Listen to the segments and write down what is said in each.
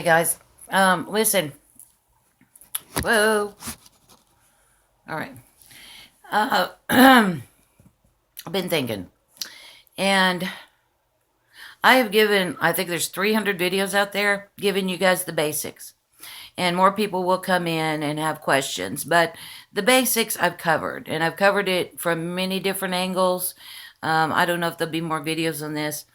Hey guys, listen. Whoa. All right. I've been thinking, and I have given. I think there's 300 videos out there giving you guys the basics, and more people will come in and have questions. But the basics I've covered, and I've covered it from many different angles. I don't know if there'll be more videos on this,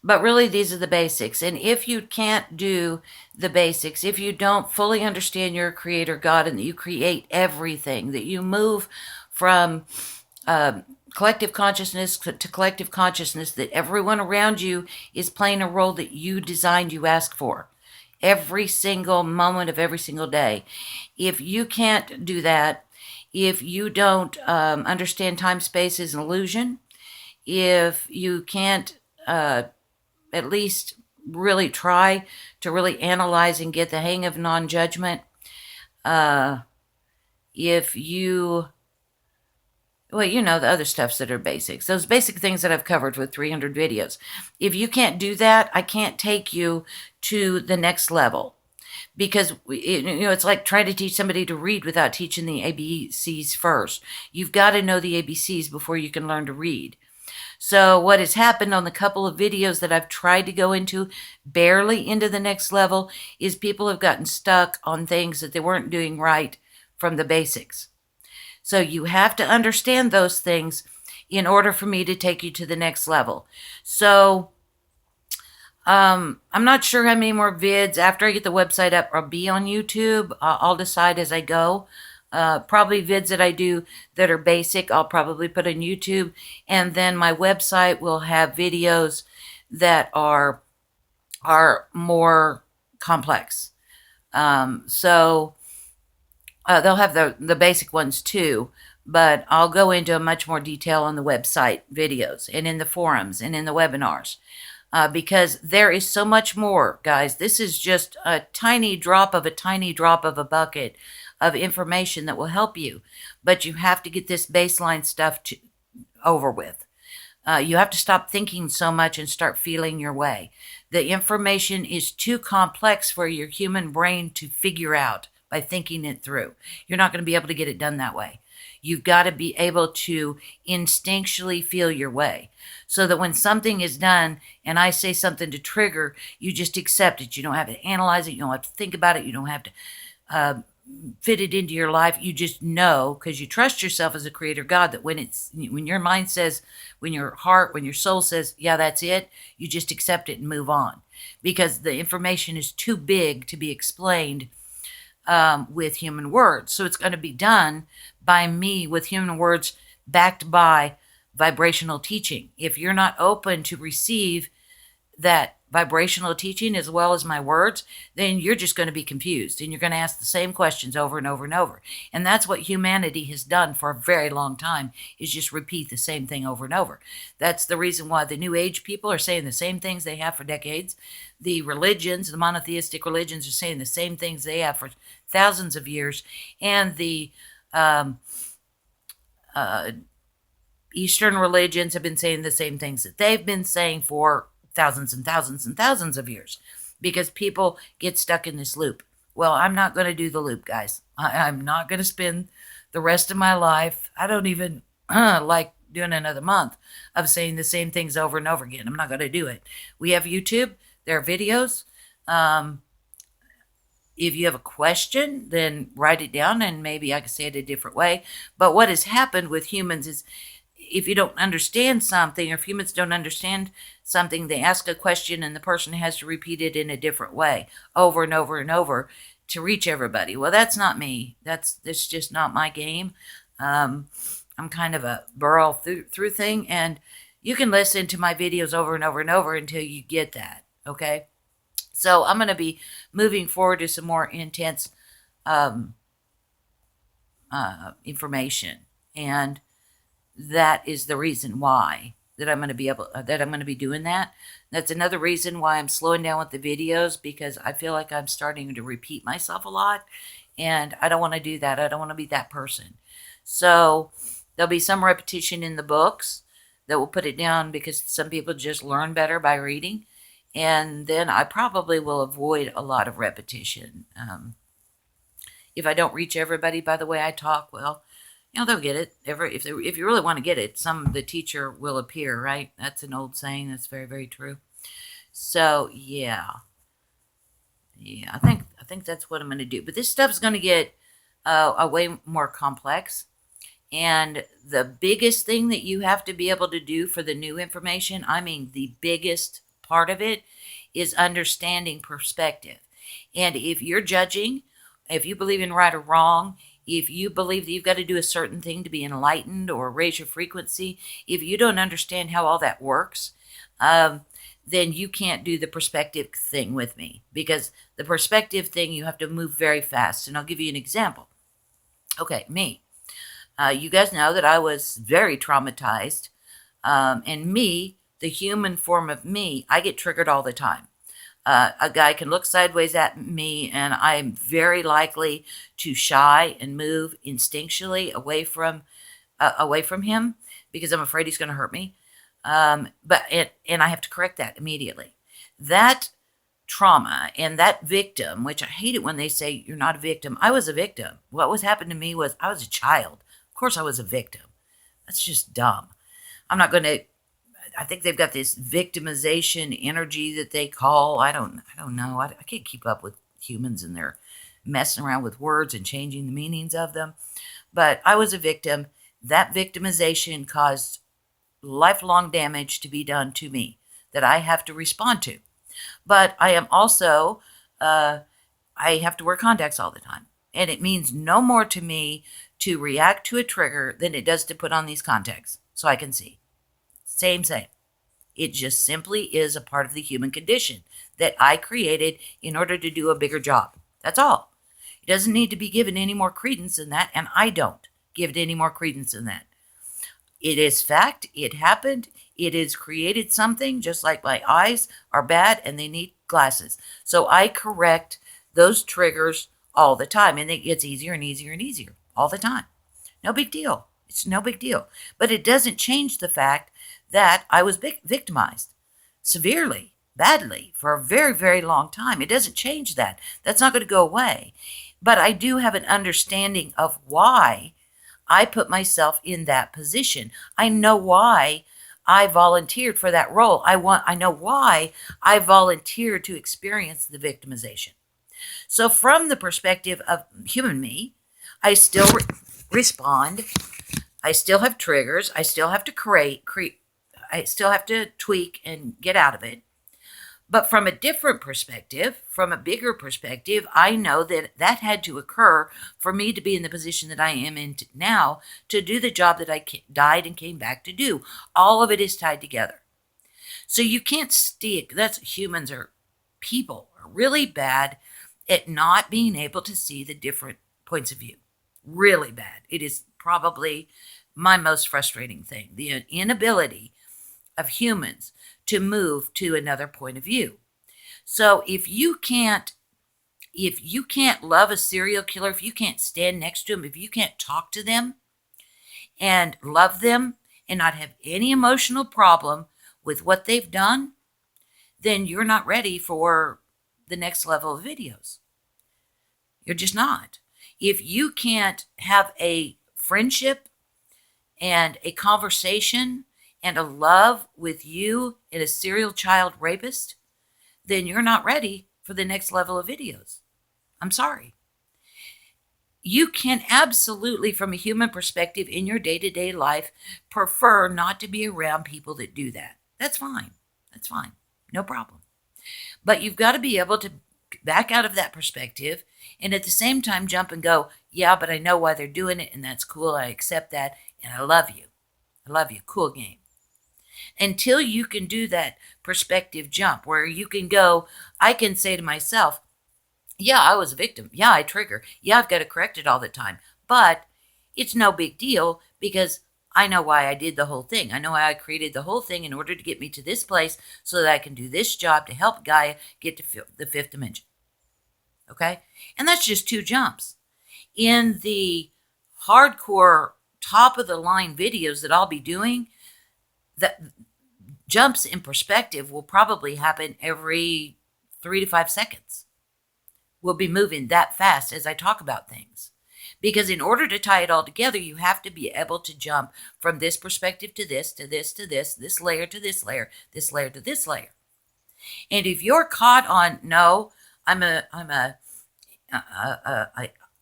but really these are the basics. And if you can't do the basics, if you don't fully understand your creator God and that you create everything, that you move from collective consciousness to collective consciousness, that everyone around you is playing a role that you designed, you asked for every single moment of every single day. If you can't do that, if you don't understand time space is an illusion, if you can't at least really try to really analyze and get the hang of non-judgment, if you, well, you know, the other stuffs that are basics, those basic things that I've covered with 300 videos. If you can't do that, I can't take you to the next level. Because, it's like trying to teach somebody to read without teaching the ABCs first. You've got to know the ABCs before you can learn to read. So what has happened on the couple of videos that I've tried to go into, barely into the next level, is people have gotten stuck on things that they weren't doing right from the basics. So you have to understand those things in order for me to take you to the next level. So I'm not sure how many more vids after I get the website up I'll be on YouTube. I'll decide as I go. Probably vids that I do that are basic, I'll probably put on YouTube. And then my website will have videos that are more complex. So they'll have the basic ones too, but I'll go into much more detail on the website videos and in the forums and in the webinars. Because there is so much more, guys. This is just a tiny drop of a bucket of information that will help you. But you have to get this baseline stuff over with. You have to stop thinking so much and start feeling your way. The information is too complex for your human brain to figure out by thinking it through. You're not going to be able to get it done that way. You've got to be able to instinctually feel your way so that when something is done and I say something to trigger, you just accept it. You don't have to analyze it. You don't have to think about it. You don't have to fit it into your life. You just know, because you trust yourself as a creator God, that when your mind says, when your heart, when your soul says, yeah, that's it, you just accept it and move on, because the information is too big to be explained with human words. So it's going to be done by me with human words backed by vibrational teaching. If you're not open to receive that vibrational teaching as well as my words, then you're just going to be confused and you're going to ask the same questions over and over and over. And that's what humanity has done for a very long time, is just repeat the same thing over and over. That's the reason why the New Age people are saying the same things they have for decades. The religions, the monotheistic religions, are saying the same things they have for thousands of years. And the Eastern religions have been saying the same things that they've been saying for thousands and thousands and thousands of years, because people get stuck in this loop. Well, I'm not going to do the loop, guys. I'm not going to spend the rest of my life. I don't even like doing another month of saying the same things over and over again. I'm not going to do it. We have YouTube. There are videos. If you have a question, then write it down and maybe I can say it a different way. But what has happened with humans is, if you don't understand something, or if humans don't understand something, they ask a question and the person has to repeat it in a different way over and over and over to reach everybody. Well, that's not me. That's just not my game. I'm kind of a burrow through thing, and you can listen to my videos over and over and over until you get that, okay? So I'm going to be moving forward to some more intense information, and that is the reason why that I'm going to be doing that. That's another reason why I'm slowing down with the videos, because I feel like I'm starting to repeat myself a lot, and I don't want to do that. I don't want to be that person. So there'll be some repetition in the books that will put it down, because some people just learn better by reading. And then I probably will avoid a lot of repetition. If I don't reach everybody by the way I talk, well, they'll get it. If you really want to get it, the teacher will appear, right? That's an old saying. That's very, very true. So yeah, I think that's what I'm going to do. But this stuff's going to get a way more complex. And the biggest thing that you have to be able to do for the new information, I mean, the biggest part of it is understanding perspective. And if you're judging, if you believe in right or wrong, if you believe that you've got to do a certain thing to be enlightened or raise your frequency, if you don't understand how all that works, then you can't do the perspective thing with me, because the perspective thing, you have to move very fast. And I'll give you an example. Okay, me. You guys know that I was very traumatized. And me, the human form of me, I get triggered all the time. A guy can look sideways at me, and I'm very likely to shy and move instinctually away from him, because I'm afraid he's going to hurt me. And I have to correct that immediately. That trauma and that victim, which I hate it when they say you're not a victim. I was a victim. What was happened to me was I was a child. Of course I was a victim. That's just dumb. I'm not going to, I think they've got this victimization energy that they call, I don't know. I can't keep up with humans, and they're messing around with words and changing the meanings of them. But I was a victim. That victimization caused lifelong damage to be done to me that I have to respond to. But I am also, I have to wear contacts all the time. And it means no more to me to react to a trigger than it does to put on these contacts so I can see. Same. It just simply is a part of the human condition that I created in order to do a bigger job. That's all. It doesn't need to be given any more credence than that, and I don't give it any more credence than that. It is fact. It happened. It has created something, just like my eyes are bad and they need glasses. So I correct those triggers all the time, and it gets easier and easier and easier all the time. No big deal. It's no big deal. But it doesn't change the fact that I was victimized severely, badly, for a very, very long time. It doesn't change that. That's not going to go away. But I do have an understanding of why I put myself in that position. I know why I volunteered for that role. I know why I volunteered to experience the victimization. So from the perspective of human me, I still respond. I still have triggers. I still have to I still have to tweak and get out of it. But from a different perspective, from a bigger perspective, I know that that had to occur for me to be in the position that I am in now, to do the job that I died and came back to do. All of it is tied together. So you can't stick. People are really bad at not being able to see the different points of view. Really bad. It is probably my most frustrating thing. The inability of humans to move to another point of view. So if you can't love a serial killer, if you can't stand next to them, if you can't talk to them and love them and not have any emotional problem with what they've done, then you're not ready for the next level of videos. You're just not. If you can't have a friendship and a conversation and a love with you and a serial child rapist, then you're not ready for the next level of videos. I'm sorry. You can absolutely, from a human perspective in your day-to-day life, prefer not to be around people that do that. That's fine. That's fine. No problem. But you've got to be able to back out of that perspective and at the same time jump and go, yeah, but I know why they're doing it, and that's cool. I accept that, and I love you. I love you. Cool game. Until you can do that perspective jump where you can go, I can say to myself, yeah, I was a victim. Yeah, I trigger. Yeah, I've got to correct it all the time. But it's no big deal because I know why I did the whole thing. I know why I created the whole thing in order to get me to this place so that I can do this job to help Gaia get to the fifth dimension. Okay? And that's just 2 jumps. In the hardcore top of the line videos that I'll be doing, Jumps in perspective will probably happen every 3 to 5 seconds. We'll be moving that fast as I talk about things. Because in order to tie it all together, you have to be able to jump from this perspective to this, to this, to this layer to this layer to this layer. And if you're caught on, no,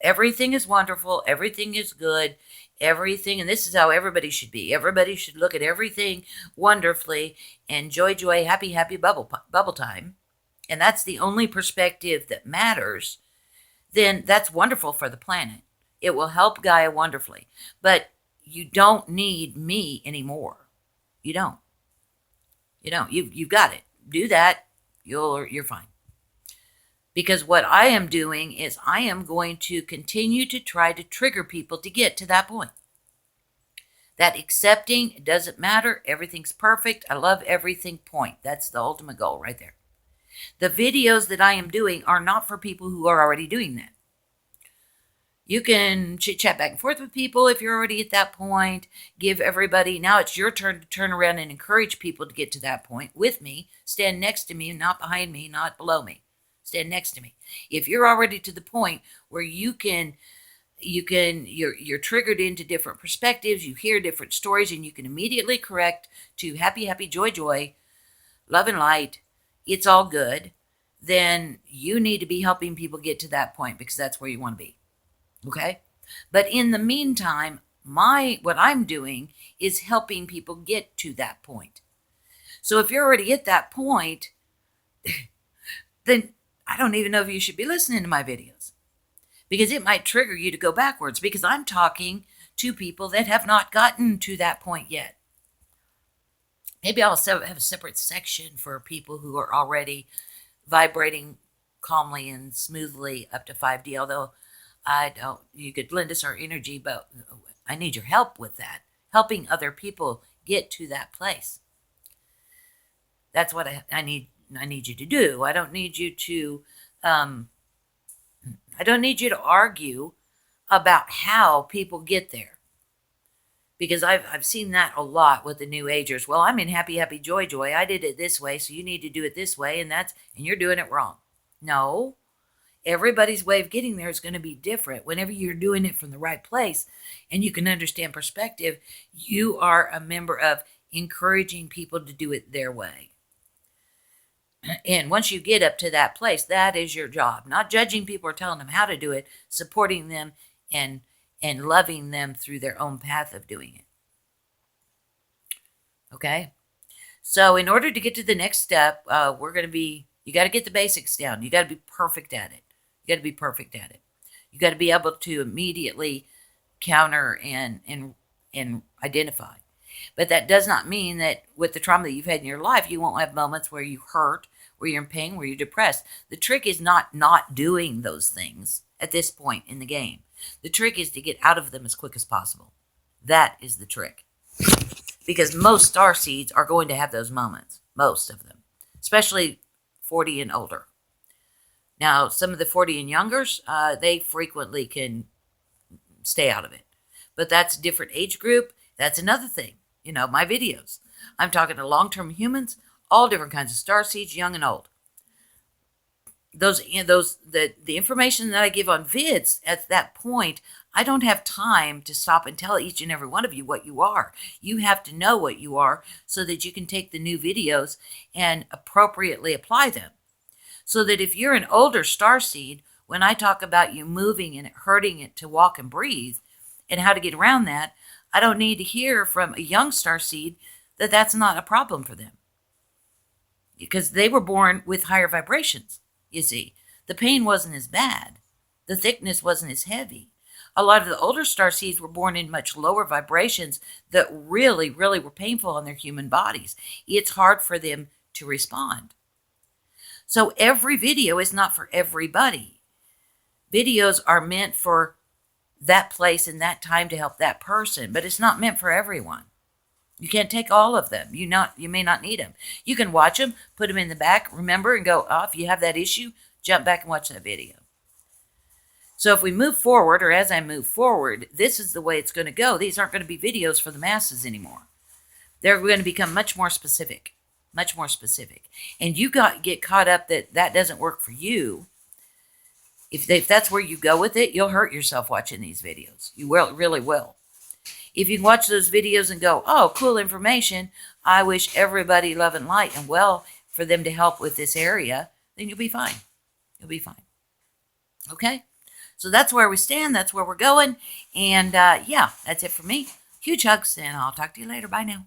everything is wonderful, everything is good, everything, and this is how everybody should be. Everybody should look at everything wonderfully and joy, happy, bubble time. And that's the only perspective that matters. Then that's wonderful for the planet. It will help Gaia wonderfully. But you don't need me anymore. You don't. You've got it. Do that. You're fine. Because what I am doing is I am going to continue to try to trigger people to get to that point. That accepting, it doesn't matter, everything's perfect, I love everything point. That's the ultimate goal right there. The videos that I am doing are not for people who are already doing that. You can chit-chat back and forth with people if you're already at that point. Give everybody, now it's your turn to turn around and encourage people to get to that point with me. Stand next to me, not behind me, not below me. Stand next to me. If you're already to the point where you're triggered into different perspectives, you hear different stories, and you can immediately correct to happy, joy, love and light, it's all good, then you need to be helping people get to that point because that's where you want to be. Okay? But in the meantime, what I'm doing is helping people get to that point. So if you're already at that point, then I don't even know if you should be listening to my videos because it might trigger you to go backwards because I'm talking to people that have not gotten to that point yet. Maybe I'll have a separate section for people who are already vibrating calmly and smoothly up to 5D, although you could lend us our energy, but I need your help with that, helping other people get to that place. That's what I need you to do. I don't need you to argue about how people get there. Because I've seen that a lot with the New Agers. Well, I'm in happy, joy. I did it this way, so you need to do it this way, and you're doing it wrong. No. Everybody's way of getting there is going to be different. Whenever you're doing it from the right place and you can understand perspective, you are a member of encouraging people to do it their way. And once you get up to that place, that is your job. Not judging people or telling them how to do it, supporting them and loving them through their own path of doing it. Okay? So in order to get to the next step, you got to get the basics down. You got to be perfect at it. You got to be able to immediately counter and identify. But that does not mean that with the trauma that you've had in your life, you won't have moments where you hurt, where you're in pain, where you're depressed. The trick is not doing those things at this point in the game. The trick is to get out of them as quick as possible. That is the trick. Because most starseeds are going to have those moments. Most of them. Especially 40 and older. Now, some of the 40 and youngers, they frequently can stay out of it. But that's a different age group. That's another thing. My videos. I'm talking to long-term humans, all different kinds of starseeds, young and old. The information that I give on vids at that point, I don't have time to stop and tell each and every one of you what you are. You have to know what you are so that you can take the new videos and appropriately apply them. So that if you're an older starseed, when I talk about you moving and hurting it to walk and breathe and how to get around that, I don't need to hear from a young starseed that that's not a problem for them. Because they were born with higher vibrations, you see. The pain wasn't as bad. The thickness wasn't as heavy. A lot of the older starseeds were born in much lower vibrations that really, really were painful on their human bodies. It's hard for them to respond. So every video is not for everybody. Videos are meant for that place and that time to help that person, but it's not meant for everyone. You can't take all of them. You may not need them. You can watch them, put them in the back, remember, and go, if you have that issue, jump back and watch that video. So if we move forward, or as I move forward, this is the way it's going to go. These aren't going to be videos for the masses anymore. They're going to become much more specific. much more specific. And you get caught up that doesn't work for you. If that's where you go with it, you'll hurt yourself watching these videos. You will, really will. If you can watch those videos and go, oh, cool information, I wish everybody love and light and well for them to help with this area, then you'll be fine. You'll be fine. Okay? So that's where we stand. That's where we're going. And yeah, that's it for me. Huge hugs, and I'll talk to you later. Bye now.